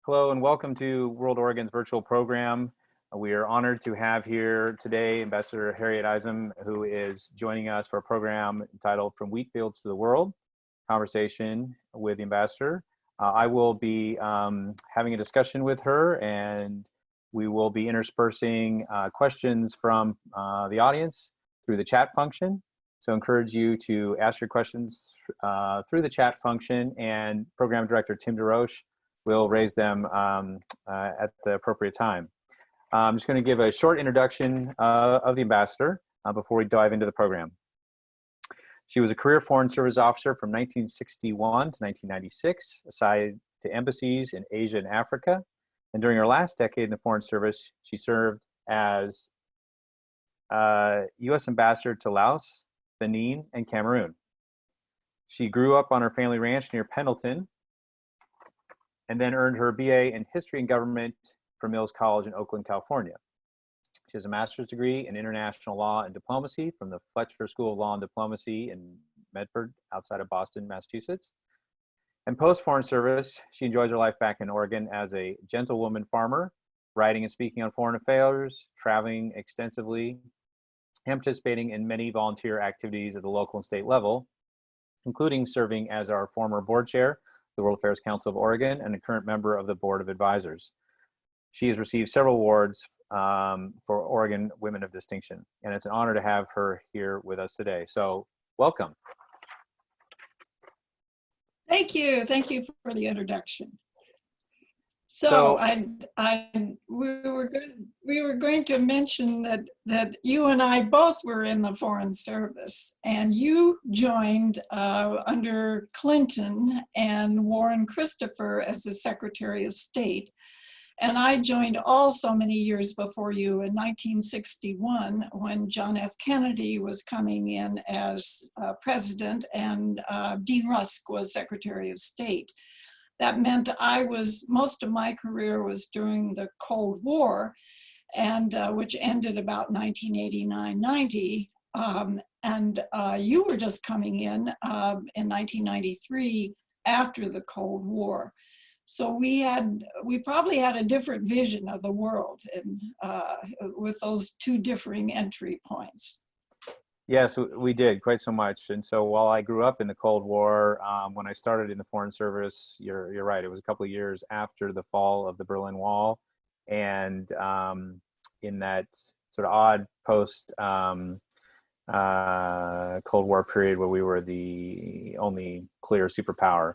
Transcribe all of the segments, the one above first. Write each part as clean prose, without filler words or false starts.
Hello and welcome to World Oregon's virtual program. We are honored to have here today Ambassador Harriet Isom, who is joining us for a program entitled From Wheatfields to the World, Conversation with the Ambassador. I will be having a discussion with her, and we will be interspersing questions from the audience through the chat function. So I encourage you to ask your questions through the chat function, and Program Director Tim DeRoche will raise them at the appropriate time. I'm just going to give a short introduction of the Ambassador before we dive into the program. She was a career Foreign Service officer from 1961 to 1996, assigned to embassies in Asia and Africa. And during her last decade in the Foreign Service, she served as U.S. Ambassador to Laos, Benin, and Cameroon. She grew up on her family ranch near Pendleton, and then earned her BA in History and Government from Mills College in Oakland, California. She has a master's degree in International Law and Diplomacy from the Fletcher School of Law and Diplomacy in Medford, outside of Boston, Massachusetts. And post-Foreign Service, she enjoys her life back in Oregon as a gentlewoman farmer, writing and speaking on foreign affairs, traveling extensively, and participating in many volunteer activities at the local and state level, including serving as our former board chair, the World Affairs Council of Oregon, and a current member of the Board of Advisors. She has received several awards for Oregon Women of Distinction, and it's an honor to have her here with us today. So welcome. Thank you. Thank you for the introduction. So we were going to mention that you and I both were in the Foreign Service, and you joined under Clinton and Warren Christopher as the Secretary of State. And I joined also many years before you in 1961 when John F. Kennedy was coming in as president and Dean Rusk was Secretary of State. That meant most of my career was during the Cold War, and which ended about 1989-90. And you were just coming in 1993 after the Cold War. So we probably had a different vision of the world, and with those two differing entry points. Yes, we did quite so much. And so while I grew up in the Cold War, when I started in the Foreign Service, you're right, it was a couple of years after the fall of the Berlin Wall. And in that sort of odd post Cold War period where we were the only clear superpower.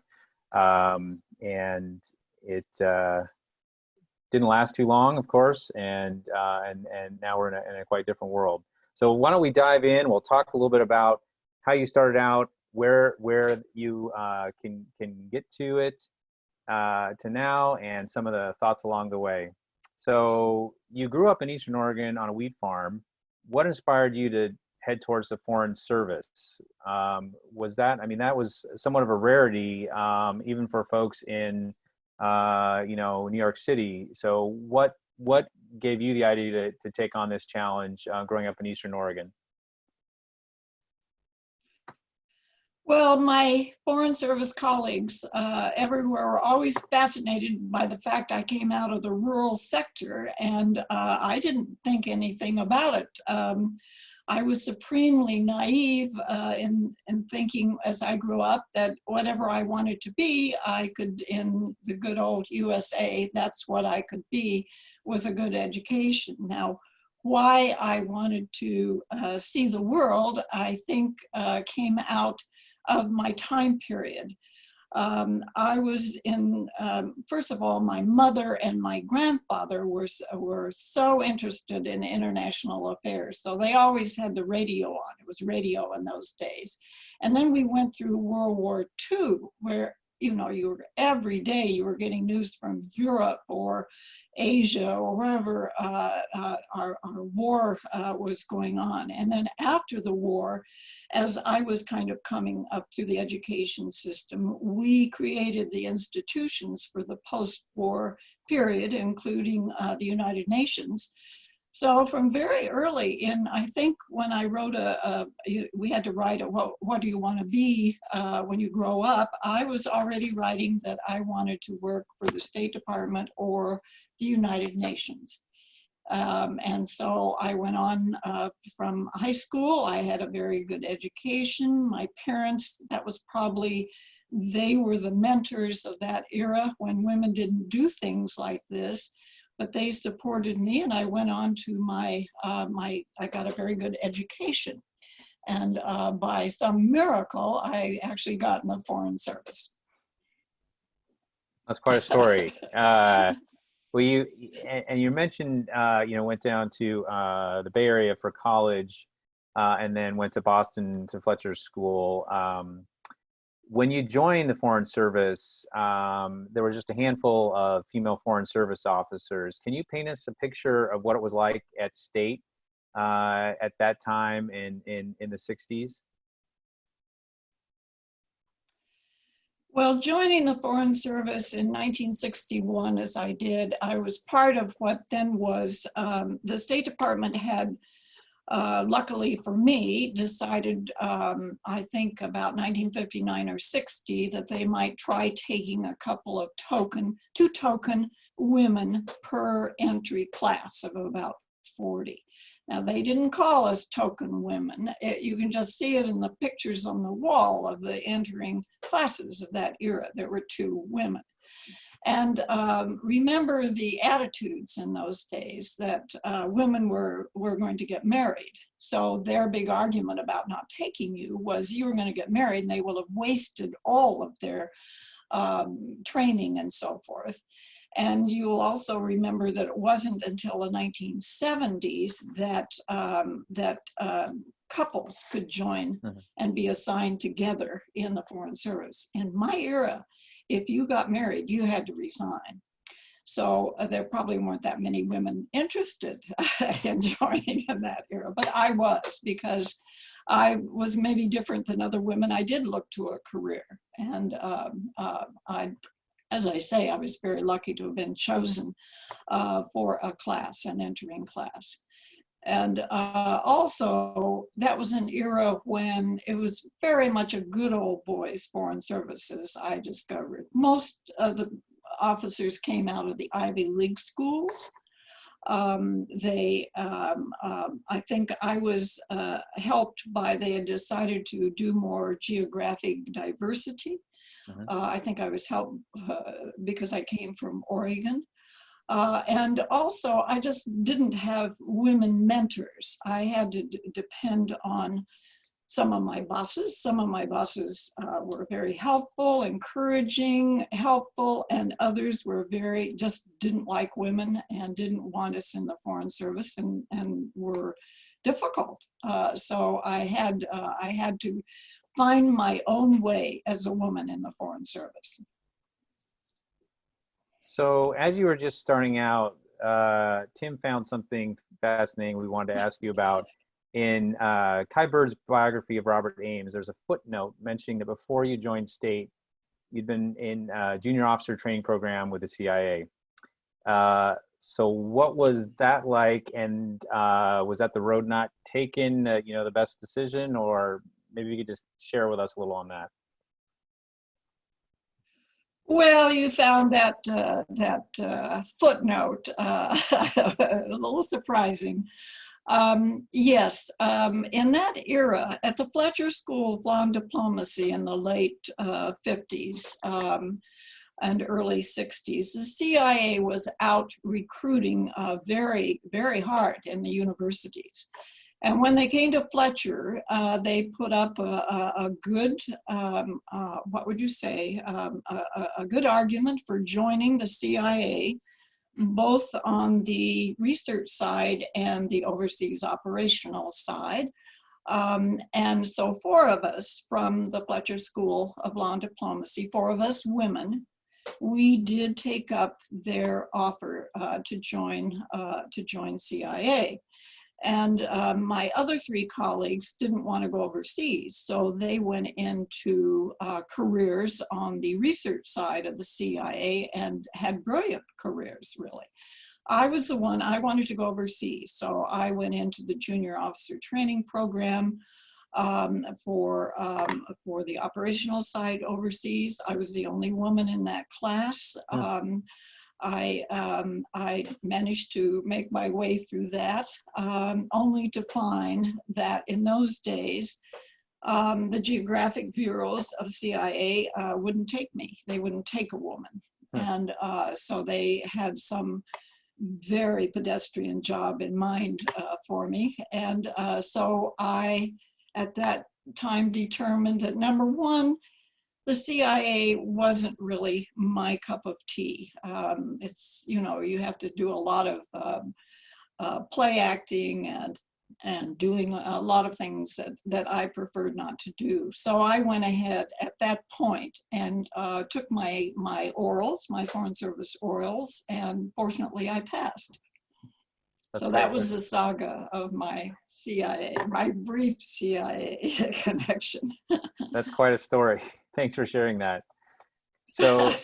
And it didn't last too long, of course, and now we're in a quite different world. So why don't we dive in? We'll talk a little bit about how you started out, where you can get to it to now, and some of the thoughts along the way. So you grew up in Eastern Oregon on a wheat farm. What inspired you to head towards the Foreign Service? Was that, I mean, that was somewhat of a rarity, even for folks in New York City. So what gave you the idea to take on this challenge growing up in Eastern Oregon? Well, my Foreign Service colleagues everywhere were always fascinated by the fact I came out of the rural sector, and I didn't think anything about it. I was supremely naive in thinking as I grew up that whatever I wanted to be, I could, in the good old USA, that's what I could be with a good education. Now, why I wanted to see the world, I think came out of my time period. I was in, first of all, my mother and my grandfather were so interested in international affairs. So they always had the radio on. It was radio in those days. And then we went through World War II, where, every day you were getting news from Europe or Asia or wherever our war was going on. And then after the war, as I was kind of coming up through the education system, we created the institutions for the post-war period, including the United Nations, So from very early in, I think when I wrote we had to write what do you want to be when you grow up, I was already writing that I wanted to work for the State Department or the United Nations. And so I went on from high school. I had a very good education. My parents, that was probably, they were the mentors of that era when women didn't do things like this, but they supported me, and I went on to I got a very good education. And by some miracle, I actually got in the Foreign Service. That's quite a story. Well, you mentioned went down to the Bay Area for college, and then went to Boston to Fletcher School. When you joined the Foreign Service, there were just a handful of female Foreign Service officers. Can you paint us a picture of what it was like at State at that time in the 60s? Well, joining the Foreign Service in 1961, as I did, I was part of what then was the State Department had, luckily for me, decided, I think about 1959 or 60, that they might try taking a couple of two token women per entry class of about 40. Now, they didn't call us token women. You can just see it in the pictures on the wall of the entering classes of that era. There were two women. And remember the attitudes in those days that women were going to get married. So their big argument about not taking you was you were going to get married and they will have wasted all of their training and so forth. And you will also remember that it wasn't until the 1970s that couples could join and be assigned together in the Foreign Service. In my era, if you got married, you had to resign. So there probably weren't that many women interested in joining in that era, but I was, because I was maybe different than other women. I did look to a career, and as I say, I was very lucky to have been chosen for a class, an entering class. And also, that was an era when it was very much a good old boys Foreign Services, I discovered. Most of the officers came out of the Ivy League schools. I think I was helped by, they had decided to do more geographic diversity. I think I was helped because I came from Oregon. And also, I just didn't have women mentors. I had to depend on some of my bosses. Some of my bosses were very helpful, encouraging, helpful, and others were just didn't like women and didn't want us in the Foreign Service and were difficult. So I had to find my own way as a woman in the Foreign Service. So as you were just starting out, Tim found something fascinating we wanted to ask you about. In Kai Bird's biography of Robert Ames, there's a footnote mentioning that before you joined State, you'd been in a junior officer training program with the CIA. So what was that like? And was that the road not taken, the best decision? Or maybe you could just share with us a little on that. Well, you found that footnote a little surprising. Yes, in that era, at the Fletcher School of Law and Diplomacy in the late 50s and early 60s, the CIA was out recruiting very, very hard in the universities. And when they came to Fletcher, they put up a good, what would you say, a good argument for joining the CIA, both on the research side and the overseas operational side. And so 4 of us from the Fletcher School of Law and Diplomacy, 4 of us women, we did take up their offer to join CIA. And my other 3 colleagues didn't want to go overseas, so they went into careers on the research side of the CIA and had brilliant careers, really. I was the one, I wanted to go overseas. So I went into the junior officer training program for the operational side overseas. I was the only woman in that class. I managed to make my way through that, only to find that in those days, the geographic bureaus of CIA wouldn't take me. They wouldn't take a woman. And so they had some very pedestrian job in mind for me. And so I, at that time, determined that number one, the CIA wasn't really my cup of tea. It's, you know, you have to do a lot of play acting and doing a lot of things that I preferred not to do. So I went ahead at that point and took my orals, my Foreign Service orals, and fortunately I passed. So that was the saga of my CIA, my brief CIA connection. That's quite a story. Thanks for sharing that. So,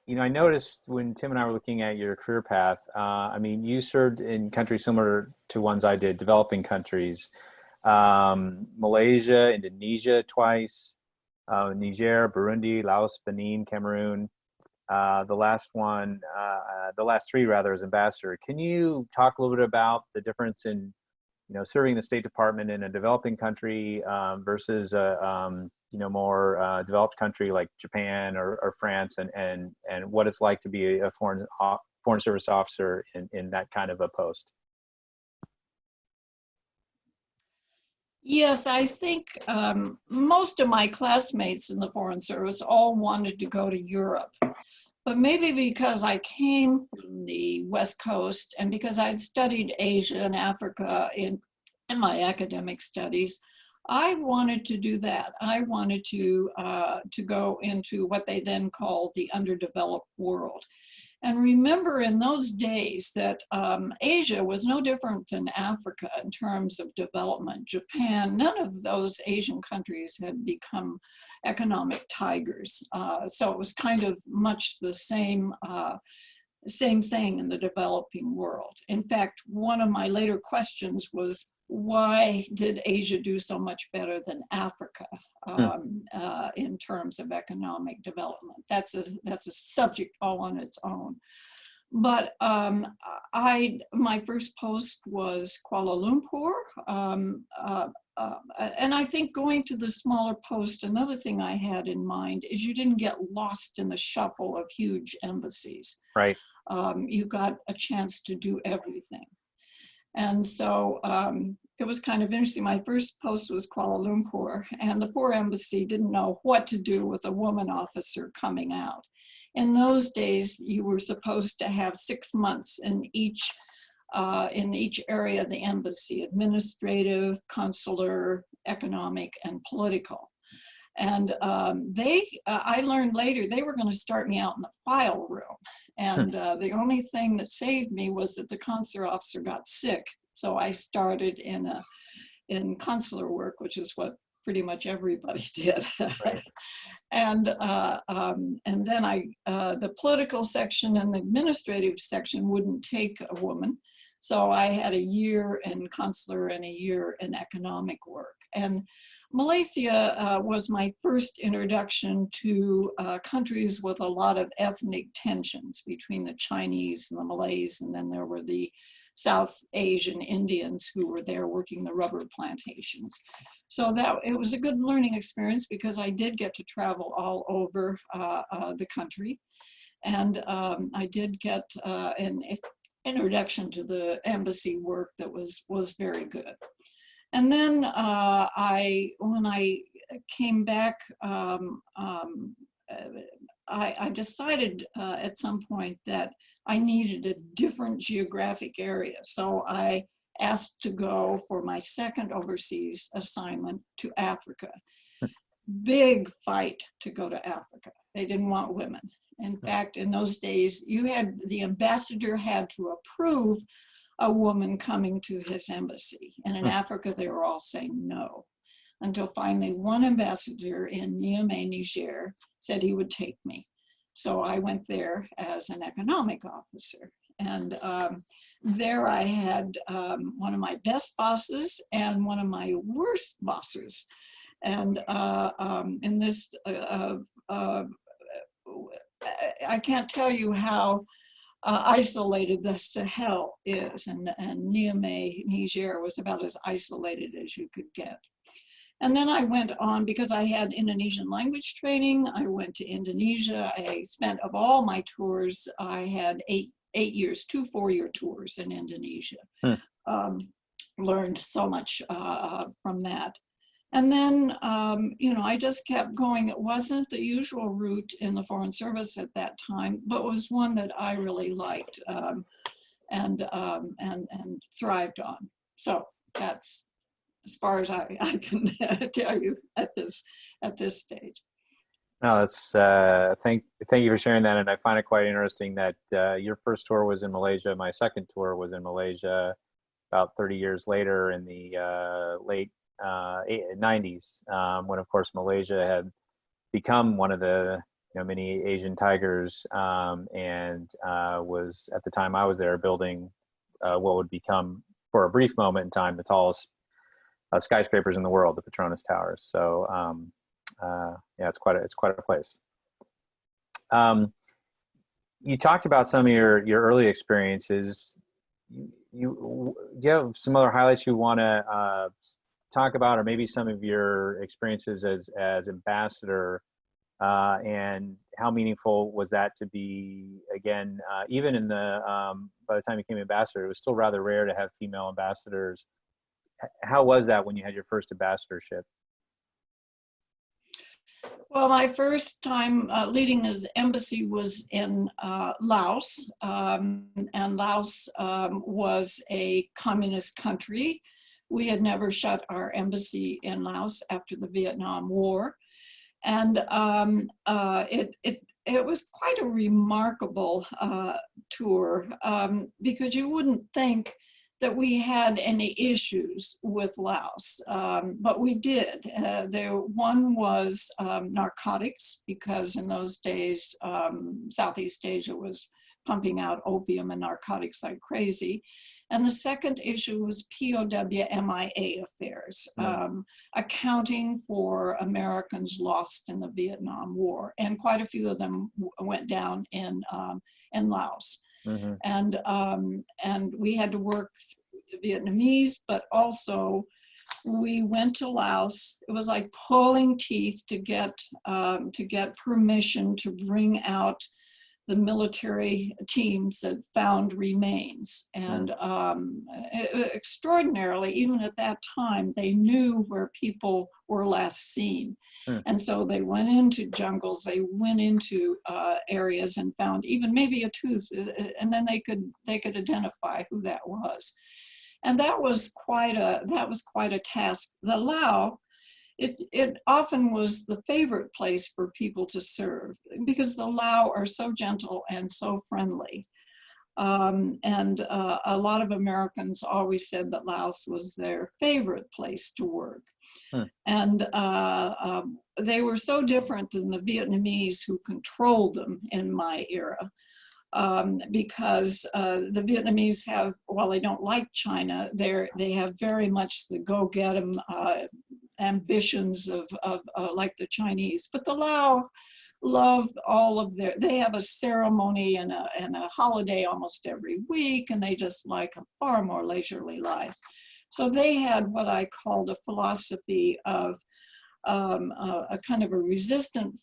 you know, I noticed when Tim and I were looking at your career path, I mean, you served in countries similar to ones I did, developing countries, Malaysia, Indonesia twice, Niger, Burundi, Laos, Benin, Cameroon. The last one, the last three rather, as ambassador. Can you talk a little bit about the difference in, you know, serving the State Department in a developing country versus you know, more developed country like Japan or France, and what it's like to be a foreign service officer in that kind of a post? Yes, I think most of my classmates in the Foreign Service all wanted to go to Europe. But maybe because I came from the West Coast and because I'd studied Asia and Africa in my academic studies, I wanted to do that. I wanted to go into what they then called the underdeveloped world. And remember in those days that Asia was no different than Africa in terms of development. Japan, none of those Asian countries had become economic tigers. So it was kind of much the same thing in the developing world. In fact, one of my later questions was, why did Asia do so much better than Africa in terms of economic development? That's a subject all on its own. But my first post was Kuala Lumpur. And I think going to the smaller post, another thing I had in mind is you didn't get lost in the shuffle of huge embassies. Right. You got a chance to do everything. And so it was kind of interesting. My first post was Kuala Lumpur, and the poor embassy didn't know what to do with a woman officer coming out. In those days, you were supposed to have 6 months in each area of the embassy: administrative, consular, economic, and political. And I learned later they were going to start me out in the file room. And the only thing that saved me was that the consular officer got sick. So I started in consular work, which is what pretty much everybody did. Right. And then the political section and the administrative section wouldn't take a woman. So I had a year in consular and a year in economic work. And Malaysia was my first introduction to countries with a lot of ethnic tensions between the Chinese and the Malays, and then there were the South Asian Indians who were there working the rubber plantations. So it was a good learning experience because I did get to travel all over the country. And I did get an introduction to the embassy work that was very good. And then when I came back, I decided at some point that I needed a different geographic area. So I asked to go for my second overseas assignment to Africa. Big fight to go to Africa. They didn't want women. In fact, in those days, the ambassador had to approve a woman coming to his embassy. And in Africa, they were all saying no. Until finally one ambassador in Niamey, Niger, said he would take me. So I went there as an economic officer. And there I had one of my best bosses and one of my worst bosses. And in this, I can't tell you how isolated the Sahel is. And Niamey, Niger was about as isolated as you could get. And then I went on, because I had Indonesian language training, I went to Indonesia. I spent, of all my tours, I had eight years, 2 4-year tours in Indonesia. Learned so much from that. And then, I just kept going. It wasn't the usual route in the Foreign Service at that time, but was one that I really liked and thrived on. So that's as far as I can tell you at this stage. No, that's thank you for sharing that, and I find it quite interesting that your first tour was in Malaysia. My second tour was in Malaysia about 30 years later in the late 90s, when of course Malaysia had become one of the many Asian tigers, and was, at the time I was there, building what would become, for a brief moment in time, the tallest skyscrapers in the world, the Petronas Towers. So yeah, it's quite a place. You talked about some of your early experiences. Do you have some other highlights you want to talk about, or maybe some of your experiences as ambassador, and how meaningful was that to be, again, even in the by the time you became ambassador, it was still rather rare to have female ambassadors. How was that when you had your first ambassadorship? Well, my first time leading the embassy was in Laos, and Laos was a communist country. We had never shut our embassy in Laos after the Vietnam War, and it was quite a remarkable tour, because you wouldn't think that we had any issues with Laos, but we did. One was narcotics, because in those days, Southeast Asia was pumping out opium and narcotics like crazy. And the second issue was POW/MIA affairs, accounting for Americans lost in the Vietnam War. And quite a few of them went down in Laos. Mm-hmm. And we had to work through the Vietnamese, but also we went to Laos. It was like pulling teeth to get permission to bring out the military teams that found remains. And extraordinarily, even at that time, they knew where people were last seen. And so they went into jungles, they went into areas and found even maybe a tooth, and then they could identify who that was. And that was quite a task. The Laos, it often was the favorite place for people to serve, because the Lao are so gentle and so friendly. And a lot of Americans always said that Laos was their favorite place to work. And they were so different than the Vietnamese who controlled them in my era. Because the Vietnamese have, while they don't like China, they have very much the go-get-'em ambitions of like the Chinese. But the Lao love all of they have a ceremony and a holiday almost every week, and they just like a far more leisurely life. So they had what I called a philosophy of a kind of a resistant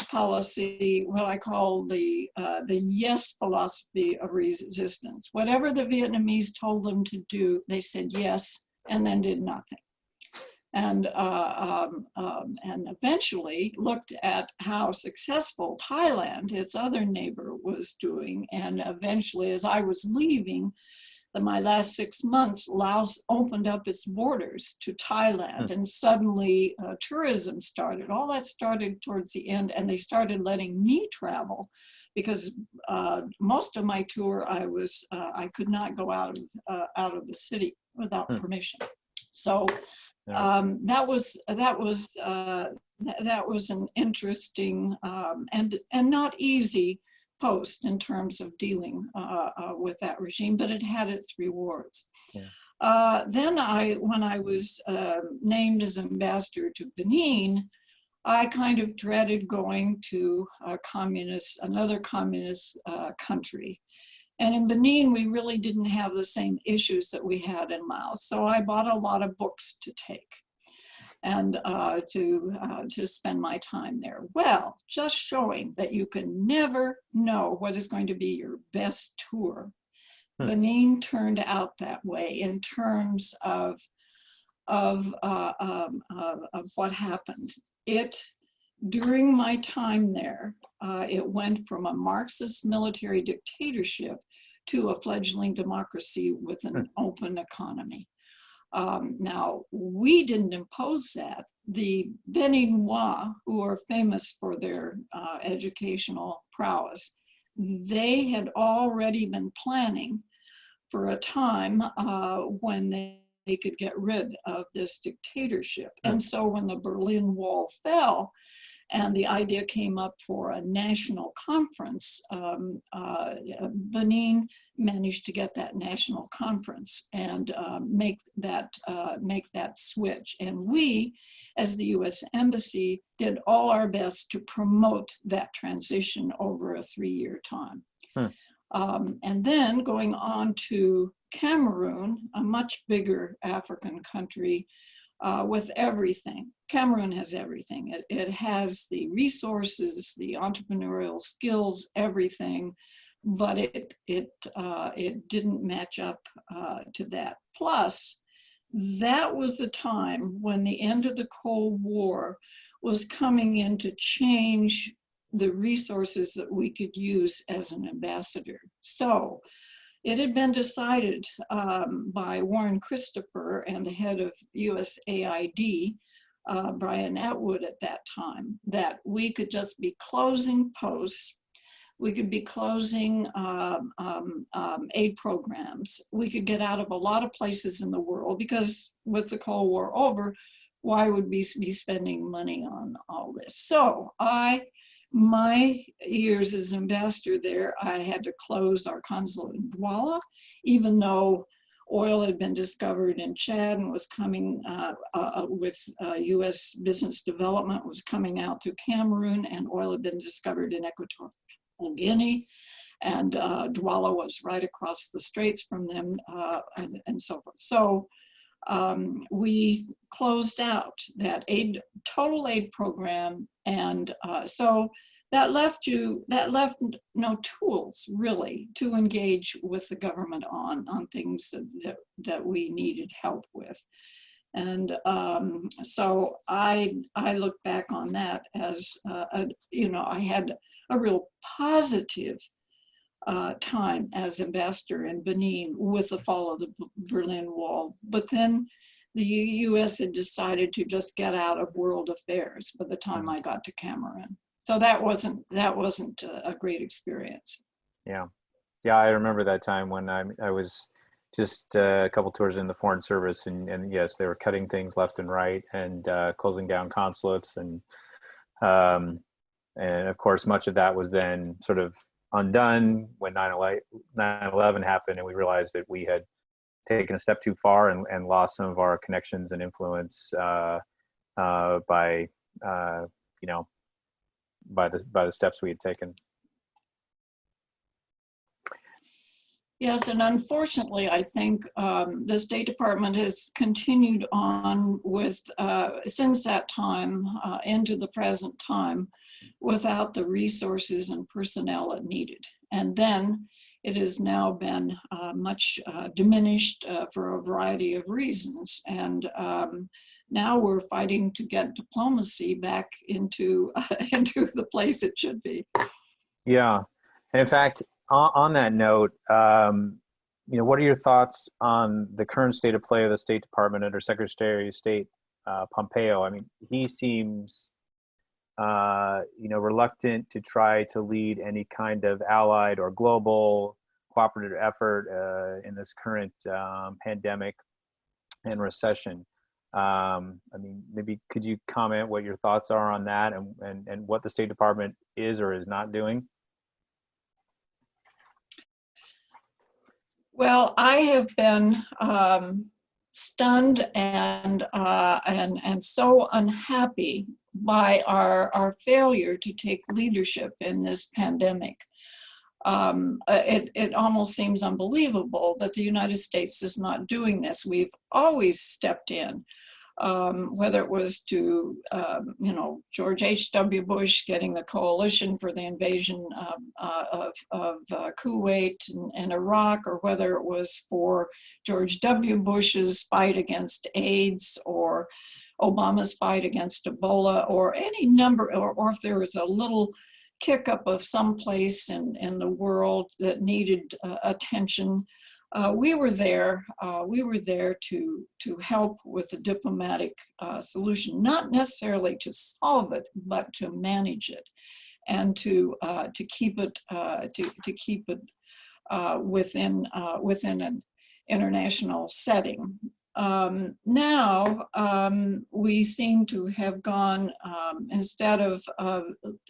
policy, what I call the yes philosophy of resistance. Whatever the Vietnamese told them to do, they said yes, and then did nothing. And eventually looked at how successful Thailand, its other neighbor, was doing. And eventually, as I was leaving, my last 6 months, Laos opened up its borders to Thailand, and suddenly tourism started. All that started towards the end, and they started letting me travel, because most of my tour I could not go out of the city without permission. So that was that was an interesting and not easy post in terms of dealing with that regime, but it had its rewards. Yeah. Then when I was named as ambassador to Benin, I kind of dreaded going to another communist country. And in Benin, we really didn't have the same issues that we had in Laos. So I bought a lot of books to take and to spend my time there. Well, just showing that you can never know what is going to be your best tour. Benin turned out that way in terms of what happened. During my time there, it went from a Marxist military dictatorship to a fledgling democracy with an open economy. Now, we didn't impose that. The Beninois, who are famous for their educational prowess, they had already been planning for a time when they could get rid of this dictatorship. And so when the Berlin Wall fell and the idea came up for a national conference, Benin managed to get that national conference and make that switch. And we, as the US Embassy, did all our best to promote that transition over a 3-year time. And then going on to Cameroon, a much bigger African country with everything. Cameroon has everything. It has the resources, the entrepreneurial skills, everything, but it didn't match up to that. Plus, that was the time when the end of the Cold War was coming in to change the resources that we could use as an ambassador. So it had been decided by Warren Christopher and the head of USAID, Brian Atwood at that time, that we could just be closing posts, we could be closing aid programs, we could get out of a lot of places in the world, because with the Cold War over, why would we be spending money on all this? So my years as ambassador there, I had to close our consulate in Douala, even though oil had been discovered in Chad and was coming with US business development was coming out through Cameroon, and oil had been discovered in Equatorial Guinea, and Douala was right across the straits from them, and so forth. So we closed out that total aid program, and so that left no tools really to engage with the government on things that we needed help with. And so I look back on that as I had a real positive time as ambassador in Benin with the fall of the Berlin Wall. But then the US had decided to just get out of world affairs by the time I got to Cameroon. So that wasn't a great experience. Yeah, I remember that time when I was just a couple tours in the Foreign Service, and yes, they were cutting things left and right and closing down consulates, and of course much of that was then sort of undone when 9/11 happened, and we realized that we had taken a step too far and lost some of our connections and influence by the steps we had taken. Yes, and unfortunately, I think the State Department has continued on with, since that time into the present time, without the resources and personnel it needed. And then it has now been much diminished for a variety of reasons. And now we're fighting to get diplomacy back into the place it should be. Yeah, and in fact, on that note, what are your thoughts on the current state of play of the State Department under Secretary of State Pompeo? I mean, he seems, reluctant to try to lead any kind of allied or global cooperative effort in this current pandemic and recession. I mean, maybe could you comment what your thoughts are on that, and what the State Department is or is not doing? Well, I have been stunned and so unhappy by our failure to take leadership in this pandemic. It almost seems unbelievable that the United States is not doing this. We've always stepped in, whether it was to, George H.W. Bush getting the coalition for the invasion of Kuwait and Iraq, or whether it was for George W. Bush's fight against AIDS, or Obama's fight against Ebola, or any number, or if there was a little kick up of some place in the world that needed attention. We were there. We were there to help with the diplomatic solution, not necessarily to solve it, but to manage it, and to keep it within an international setting. Now we seem to have gone, instead of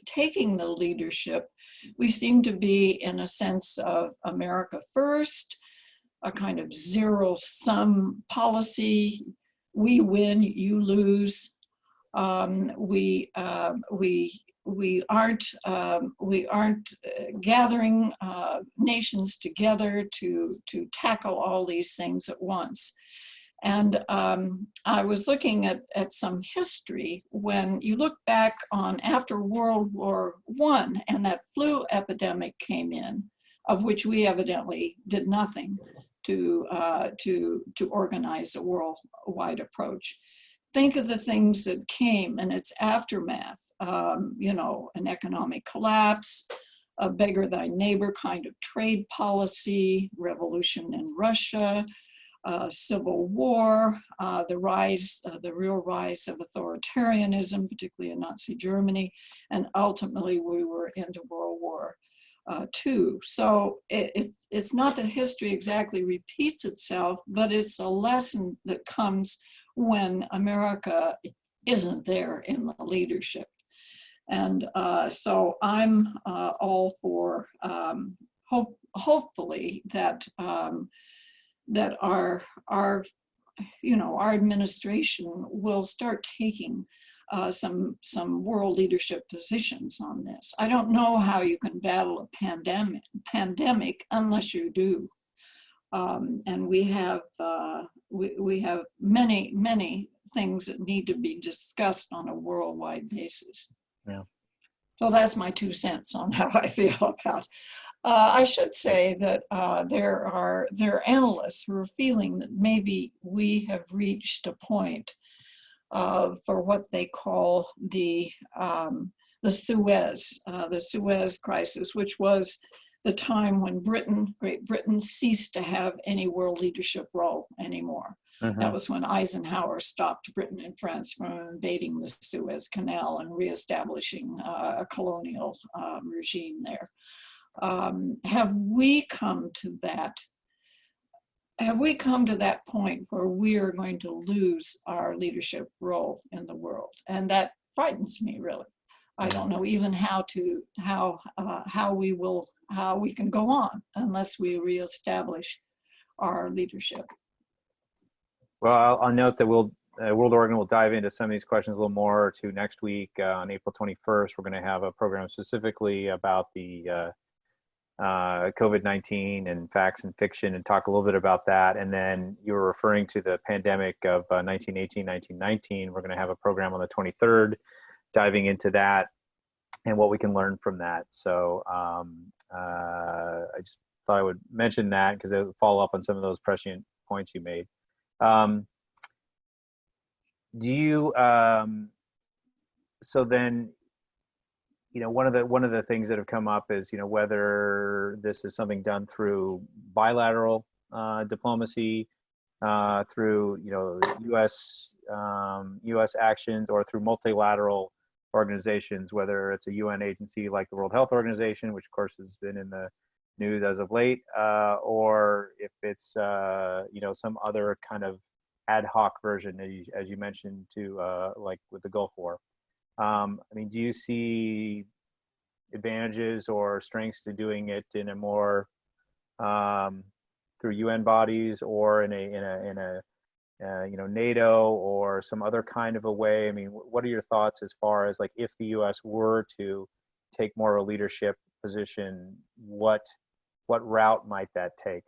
taking the leadership, we seem to be in a sense of America first, a kind of zero-sum policy. We win, you lose. We aren't gathering nations together to tackle all these things at once. And I was looking at some history. When you look back on after World War I and that flu epidemic came in, of which we evidently did nothing to organize a worldwide approach. Think of the things that came in its aftermath, an economic collapse, a beggar thy neighbor kind of trade policy, revolution in Russia, civil war, the real rise of authoritarianism, particularly in Nazi Germany, and ultimately we were into World War II. So it's not that history exactly repeats itself, but it's a lesson that comes when America isn't there in the leadership. And so I'm all for hopefully that that our administration will start taking some world leadership positions on this. I don't know how you can battle a pandemic unless you do, and we have many things that need to be discussed on a worldwide basis. Yeah. So that's my 2 cents on how I feel about it. I should say that there are analysts who are feeling that maybe we have reached a point for what they call the Suez crisis, which was the time when Great Britain ceased to have any world leadership role anymore. Mm-hmm. That was when Eisenhower stopped Britain and France from invading the Suez Canal and reestablishing a colonial regime there. Have we come to that point where we are going to lose our leadership role in the world? And that frightens me, really. I don't know even how we can go on unless we reestablish our leadership. Well, I'll note that WorldOregon will dive into some of these questions a little more to next week. On April 21st, we're going to have a program specifically about the COVID-19 and facts and fiction, and talk a little bit about that. And then you were referring to the pandemic of 1918, 1919. We're going to have a program on the 23rd diving into that and what we can learn from that. So I just thought I would mention that because it would follow up on some of those prescient points you made. So then, one of the things that have come up is, whether this is something done through bilateral diplomacy, through, U.S. actions, or through multilateral organizations, whether it's a UN agency like the World Health Organization, which of course has been in the news as of late, or if it's, some other kind of ad hoc version, as you mentioned, to like with the Gulf War. I mean, do you see advantages or strengths to doing it in a more through UN bodies or in a NATO or some other kind of a way? I mean, what are your thoughts as far as like if the U.S. were to take more of a leadership position, what route might that take?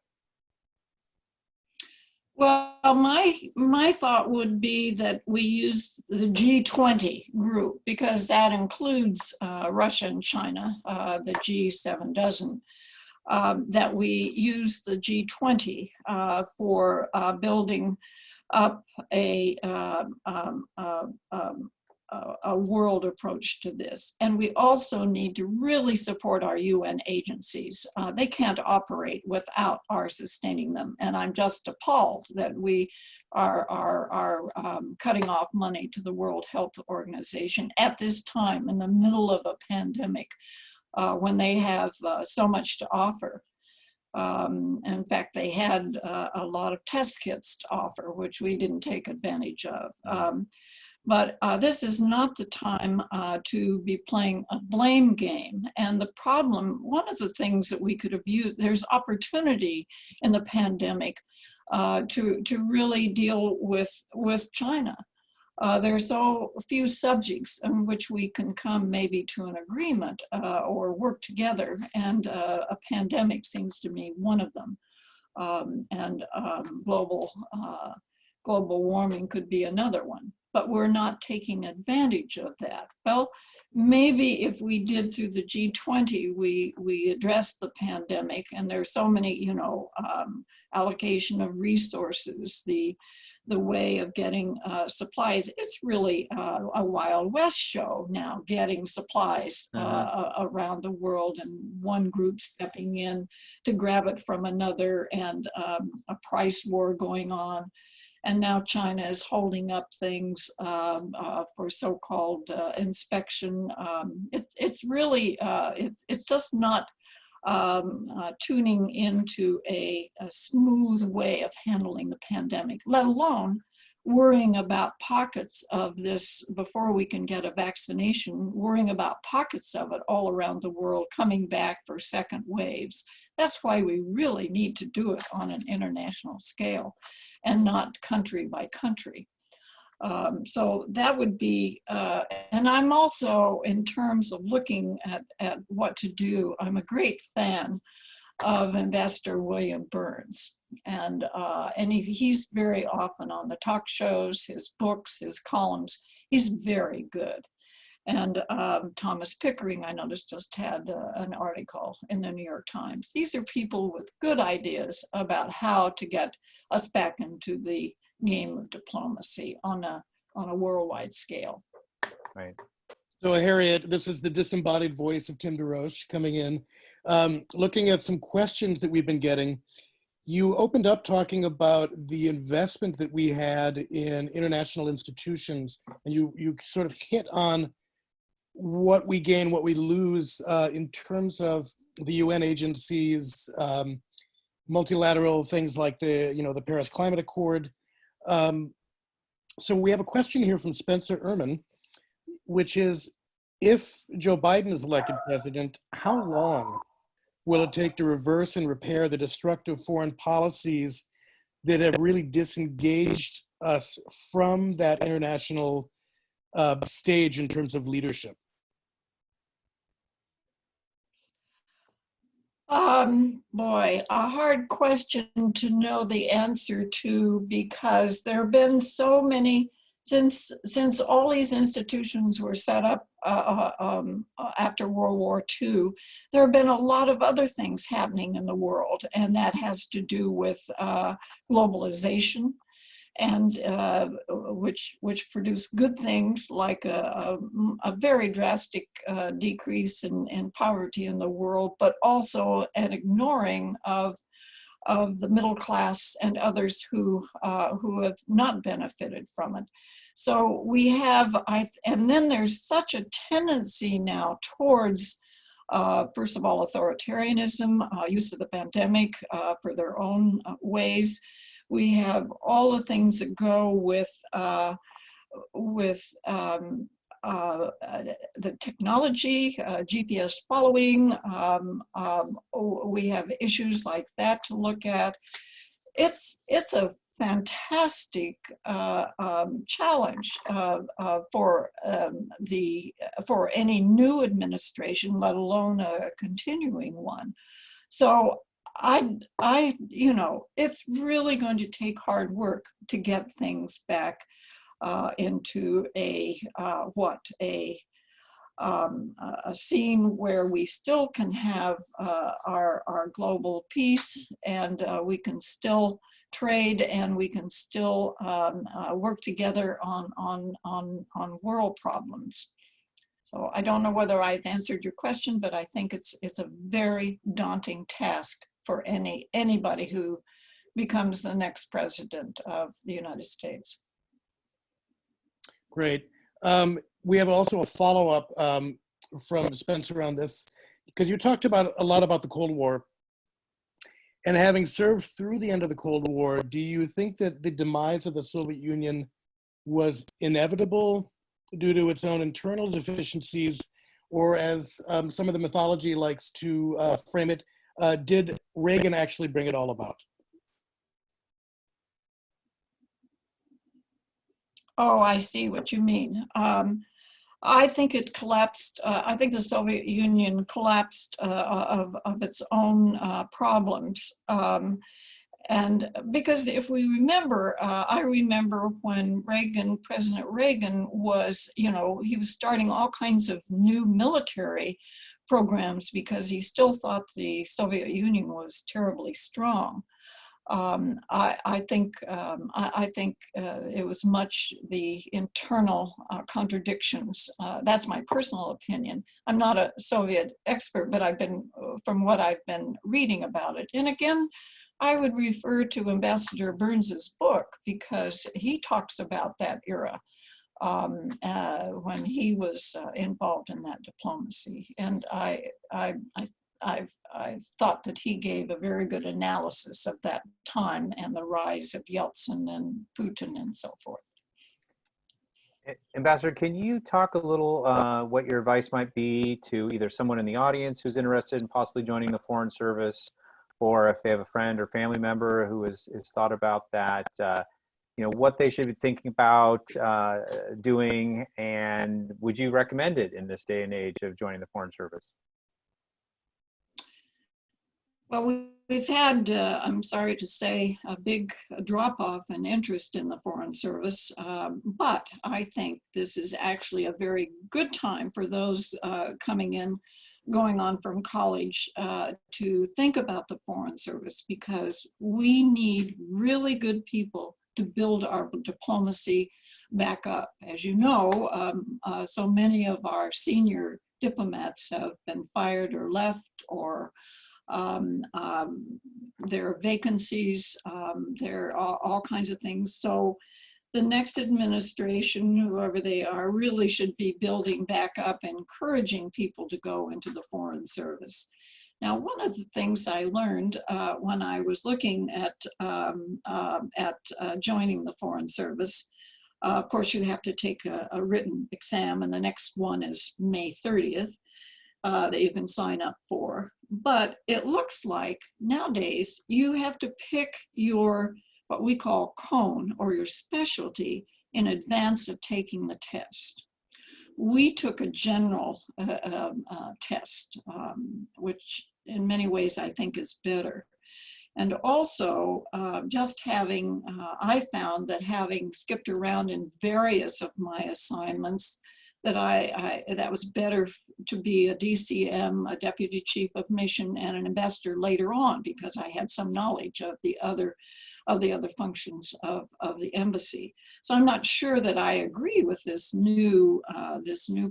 Well, my thought would be that we use the G20 group because that includes Russia and China. The G7 doesn't. That we use the G20 for building up a world approach to this. And we also need to really support our UN agencies. They can't operate without our sustaining them. And I'm just appalled that we are cutting off money to the World Health Organization at this time in the middle of a pandemic when they have so much to offer. In fact, they had a lot of test kits to offer, which we didn't take advantage of. But this is not the time to be playing a blame game. And the problem, one of the things that we could have used, there's opportunity in the pandemic to really deal with China. There are so few subjects in which we can come maybe to an agreement or work together, and a pandemic seems to me one of them. Global warming could be another one, but we're not taking advantage of that. Well, maybe if we did through the G20, we address the pandemic, and there's so many, allocation of resources, the way of getting supplies. It's really a Wild West show now, getting supplies around the world, and one group stepping in to grab it from another, and a price war going on. And now China is holding up things for so-called inspection. It's really, it's just not tuning into a smooth way of handling the pandemic, let alone worrying about pockets of this before we can get a vaccination, worrying about pockets of it all around the world coming back for second waves. That's why we really need to do it on an international scale and not country by country. So that would be, and I'm also, in terms of looking at what to do, I'm a great fan of Ambassador William Burns. And he's very often on the talk shows, his books, his columns, he's very good. And Thomas Pickering, I noticed, just had an article in the New York Times. These are people with good ideas about how to get us back into the game of diplomacy on a worldwide scale. Right. So Harriet, this is the disembodied voice of Tim DeRoche coming in. Looking at some questions that we've been getting, you opened up talking about the investment that we had in international institutions, and you sort of hit on what we gain, what we lose in terms of the UN agencies, multilateral things like the Paris Climate Accord. So we have a question here from Spencer Ehrman, which is, if Joe Biden is elected president, how long will it take to reverse and repair the destructive foreign policies that have really disengaged us from that international stage in terms of leadership? Boy, a hard question to know the answer to, because there have been so many, since all these institutions were set up after World War II, there have been a lot of other things happening in the world, and that has to do with globalization, and which produced good things like a very drastic decrease in poverty in the world, but also an ignoring of the middle class and others who have not benefited from it. So we have, and then there's such a tendency now towards, first of all, authoritarianism, use of the pandemic for their own ways. We have all the things that go with the technology, GPS following. We have issues like that to look at. It's a fantastic challenge for any new administration, let alone a continuing one. So you know, it's really going to take hard work to get things back into a scene where we still can have our global peace, and we can still trade, and we can still work together on world problems. So I don't know whether I've answered your question, but I think it's a very daunting task for anybody who becomes the next president of the United States. Great. We have also a follow-up from Spencer on this, because you talked about a lot about the Cold War. And having served through the end of the Cold War, do you think that the demise of the Soviet Union was inevitable due to its own internal deficiencies, or as some of the mythology likes to frame it, did Reagan actually bring it all about? Oh, I see what you mean. I think it collapsed. I think the Soviet Union collapsed of its own problems. And because if we remember, I remember when President Reagan was, you know, he was starting all kinds of new military programs because he still thought the Soviet Union was terribly strong. I think it was much the internal contradictions. That's my personal opinion. I'm not a Soviet expert, but from what I've been reading about it. And again, I would refer to Ambassador Burns's book, because he talks about that era when he was involved in that diplomacy. And I've thought that he gave a very good analysis of that time and the rise of Yeltsin and Putin and so forth. Ambassador, can you talk a little what your advice might be to either someone in the audience who's interested in possibly joining the Foreign Service, or if they have a friend or family member who has thought about that, you know, what they should be thinking about doing, and would you recommend it in this day and age of joining the Foreign Service? Well, we've had, I'm sorry to say, a big drop-off in interest in the Foreign Service, but I think this is actually a very good time for those coming in, going on from college, to think about the Foreign Service, because we need really good people to build our diplomacy back up. As you know, so many of our senior diplomats have been fired or left, or there are vacancies, there are all kinds of things. So the next administration, whoever they are, really should be building back up, encouraging people to go into the Foreign Service. Now, one of the things I learned when I was looking at joining the Foreign Service, of course, you have to take a written exam, and the next one is May 30th. That you can sign up for. But it looks like nowadays you have to pick your, what we call cone, or your specialty, in advance of taking the test. We took a general test, which in many ways I think is better. And also just having, I found that having skipped around in various of my assignments, that that was better to be a DCM, a Deputy Chief of Mission, and an ambassador later on, because I had some knowledge of the other functions of the embassy. So I'm not sure that I agree with this new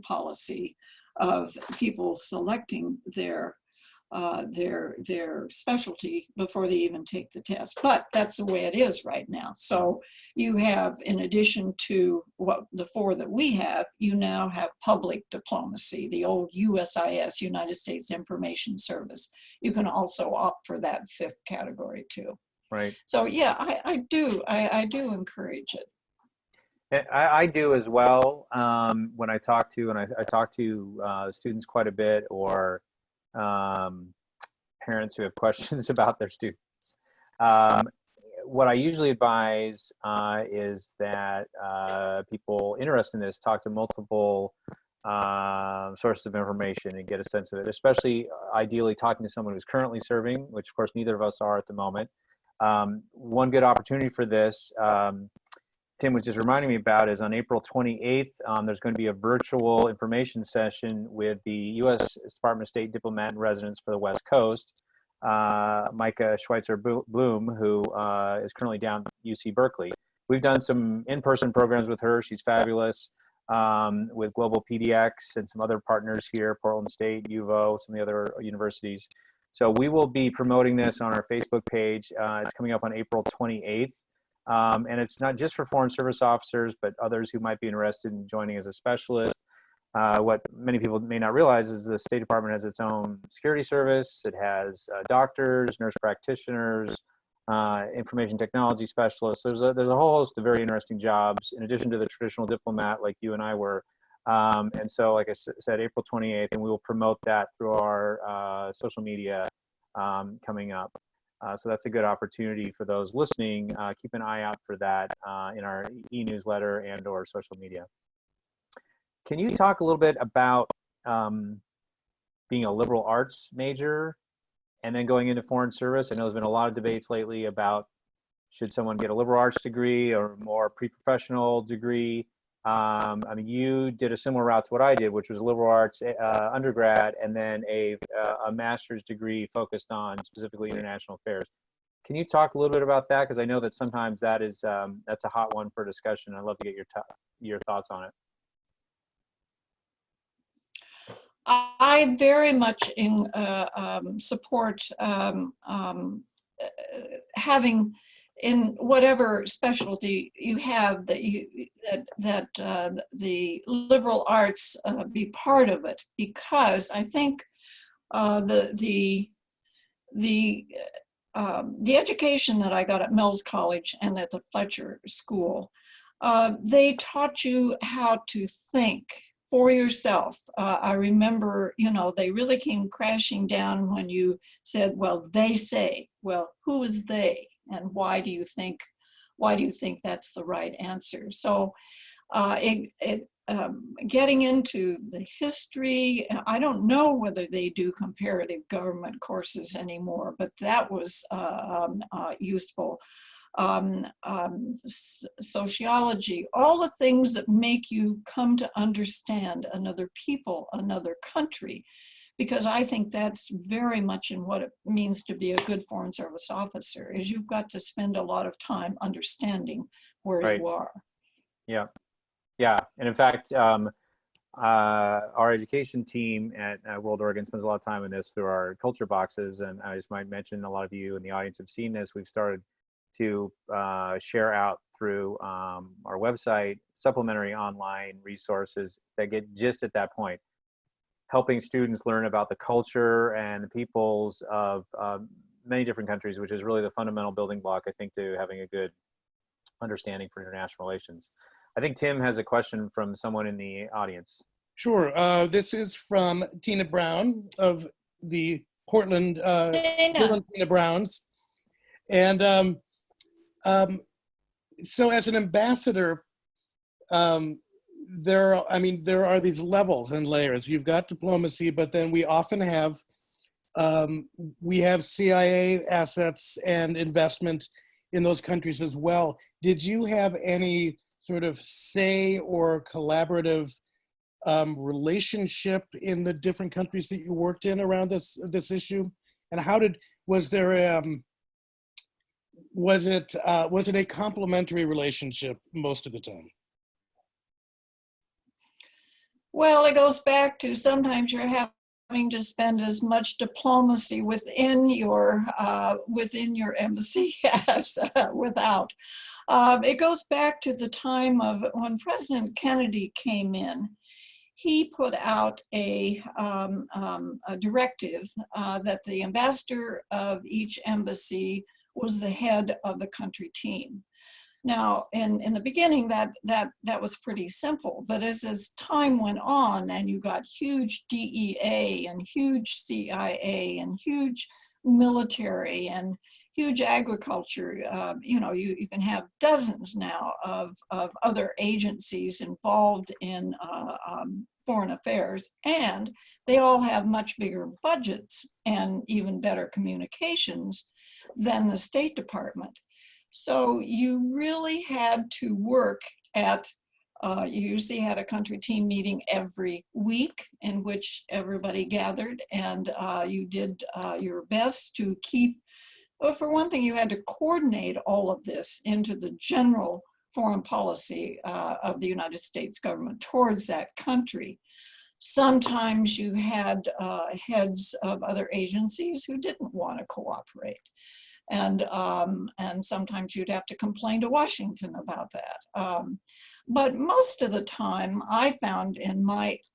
policy of people selecting their specialty before they even take the test. But that's the way it is right now. So you have, in addition to what the four that we have, you now have public diplomacy, the old USIS, United States Information Service. You can also opt for that fifth category too. Right. So yeah, I do encourage it. I do as well. When I talk to, and I talk to students quite a bit, or parents who have questions about their students. What I usually advise is that people interested in this talk to multiple sources of information and get a sense of it, especially ideally talking to someone who's currently serving, which of course neither of us are at the moment. One good opportunity for this, Tim was just reminding me about, is on April 28th, there's going to be a virtual information session with the U.S. Department of State diplomat in residence for the West Coast, Micah Schweitzer-Bloom, who is currently down at UC Berkeley. We've done some in-person programs with her. She's fabulous, with Global PDX and some other partners here, Portland State, UVO, some of the other universities. So we will be promoting this on our Facebook page. It's coming up on April 28th. And it's not just for Foreign Service officers, but others who might be interested in joining as a specialist. What many people may not realize is the State Department has its own security service. It has doctors, nurse practitioners, information technology specialists. There's a whole host of very interesting jobs in addition to the traditional diplomat like you and I were. And so, like I said, April 28th, and we will promote that through our social media coming up. So that's a good opportunity for those listening. Keep an eye out for that in our e-newsletter and or social media. Can you talk a little bit about being a liberal arts major and then going into foreign service? I know there's been a lot of debates lately about should someone get a liberal arts degree or more pre-professional degree. I mean, you did a similar route to what I did, which was a liberal arts undergrad and then a master's degree focused on specifically international affairs. Can you talk a little bit about that? Because I know that sometimes that is that's a hot one for discussion. I'd love to get your thoughts on it. I very much support having, in whatever specialty you have, that the liberal arts be part of it, because I think the education that I got at Mills College and at the Fletcher School, they taught you how to think for yourself. I remember, they really came crashing down when you said, well, they say. Well, who is they? And why do you think that's the right answer? So getting into the history, I don't know whether they do comparative government courses anymore, but that was useful. Sociology, all the things that make you come to understand another people, another country, because I think that's very much in what it means to be a good Foreign Service officer, is you've got to spend a lot of time understanding where Right. you are. Yeah. Yeah. And in fact, our education team at WorldOregon spends a lot of time in this through our culture boxes. And I just might mention, a lot of you in the audience have seen this. We've started to share out through our website supplementary online resources that get just at that point, helping students learn about the culture and the peoples of many different countries, which is really the fundamental building block, I think, to having a good understanding for international relations. I think Tim has a question from someone in the audience. Sure. This is from Tina Brown of the Portland Tina Browns. And so as an ambassador, there are these levels and layers. You've got diplomacy, but then we often have CIA assets and investment in those countries as well. Did you have any sort of say or collaborative relationship in the different countries that you worked in around this issue? And was it a complementary relationship most of the time? Well, it goes back to sometimes you're having to spend as much diplomacy within your embassy as without. It goes back to the time of when President Kennedy came in. He put out a directive that the ambassador of each embassy was the head of the country team. Now, in the beginning, that was pretty simple, but as time went on and you got huge DEA and huge CIA and huge military and huge agriculture, you know, you can have dozens now of other agencies involved in foreign affairs, and they all have much bigger budgets and even better communications than the State Department. So you really had to work at, you usually had a country team meeting every week in which everybody gathered, and you did your best to keep, well, for one thing, you had to coordinate all of this into the general foreign policy of the United States government towards that country. Sometimes you had heads of other agencies who didn't want to cooperate. And sometimes you'd have to complain to Washington about that. But most of the time I found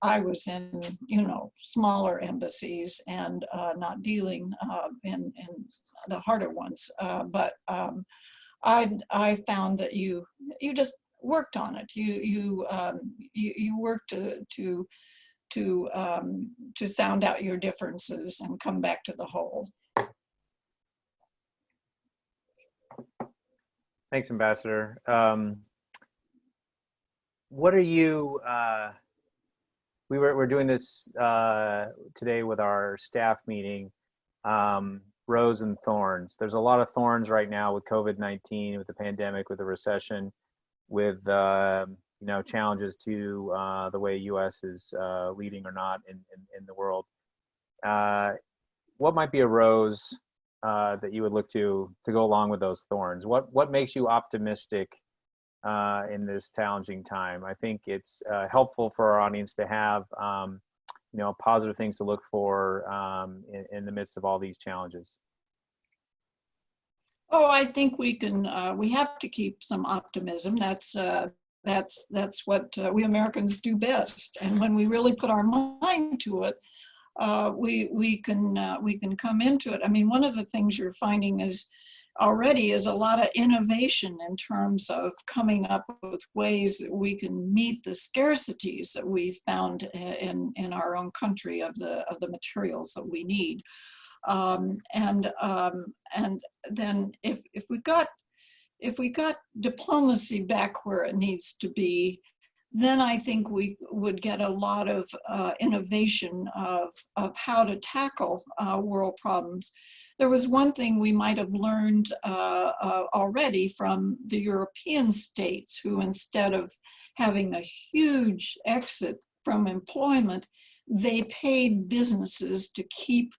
I was in, you know, smaller embassies and not dealing in the harder ones. But I found that you just worked on it. You worked to sound out your differences and come back to the whole. Thanks, Ambassador. What are you, we're doing this today with our staff meeting, Rose and Thorns. There's a lot of thorns right now with COVID-19, with the pandemic, with the recession, with you know, challenges to the way U.S. is leading or not in the world. What might be a rose that you would look to go along with those thorns? What makes you optimistic in this challenging time? I think it's helpful for our audience to have you know, positive things to look for in the midst of all these challenges. Oh, I think we can. We have to keep some optimism. That's what we Americans do best. And when we really put our mind to it, we can come into it. I mean, one of the things you're finding is a lot of innovation in terms of coming up with ways that we can meet the scarcities that we found in our own country of the materials that we need. And then if we got diplomacy back where it needs to be, then I think we would get a lot of innovation of how to tackle world problems. There was one thing we might have learned already from the European states, who instead of having a huge exit from employment, they paid businesses to keep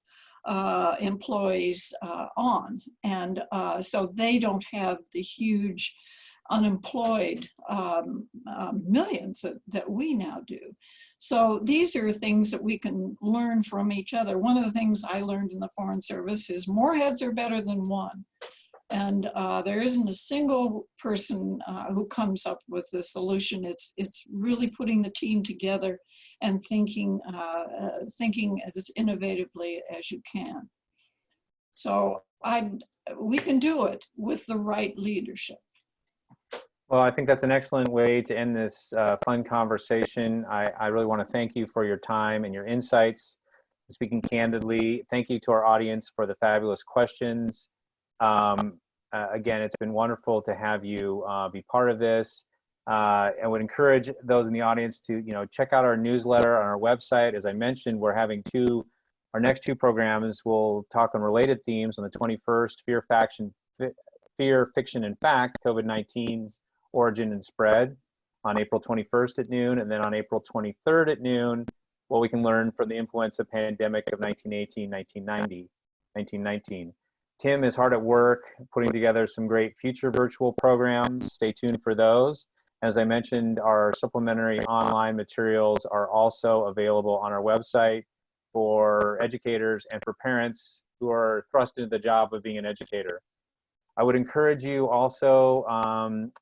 employees on. And so they don't have the huge unemployed millions that we now do. So these are things that we can learn from each other. One of the things I learned in the Foreign Service is more heads are better than one. And there isn't a single person who comes up with the solution. It's really putting the team together and thinking as innovatively as you can. So we can do it with the right leadership. Well, I think that's an excellent way to end this fun conversation. I really want to thank you for your time and your insights. Speaking candidly, thank you to our audience for the fabulous questions. Again, it's been wonderful to have you be part of this. I would encourage those in the audience to, you know, check out our newsletter on our website. As I mentioned, we're having our next two programs will talk on related themes. On the 21st, Fear, Fiction, and Fact, COVID-19's Origin and Spread, on April 21st at noon, and then on April 23rd at noon, what we can learn from the influenza pandemic of 1919. Tim is hard at work putting together some great future virtual programs. Stay tuned for those. As I mentioned, our supplementary online materials are also available on our website for educators and for parents who are thrust into the job of being an educator. I would encourage you also,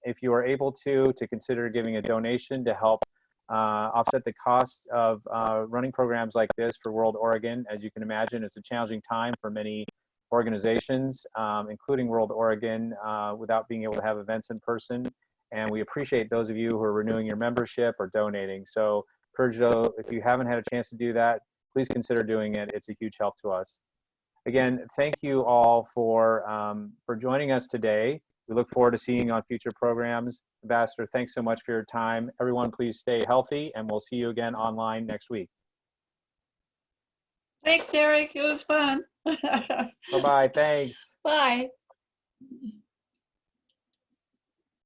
if you are able to consider giving a donation to help offset the cost of running programs like this for World Oregon. As you can imagine, it's a challenging time for many organizations, including World Oregon, without being able to have events in person. And we appreciate those of you who are renewing your membership or donating. So, Perjo, if you haven't had a chance to do that, please consider doing it. It's a huge help to us. Again, thank you all for joining us today. We look forward to seeing you on future programs. Ambassador, thanks so much for your time. Everyone, please stay healthy, and we'll see you again online next week. Thanks, Derrick. It was fun. Bye-bye. Thanks. Bye.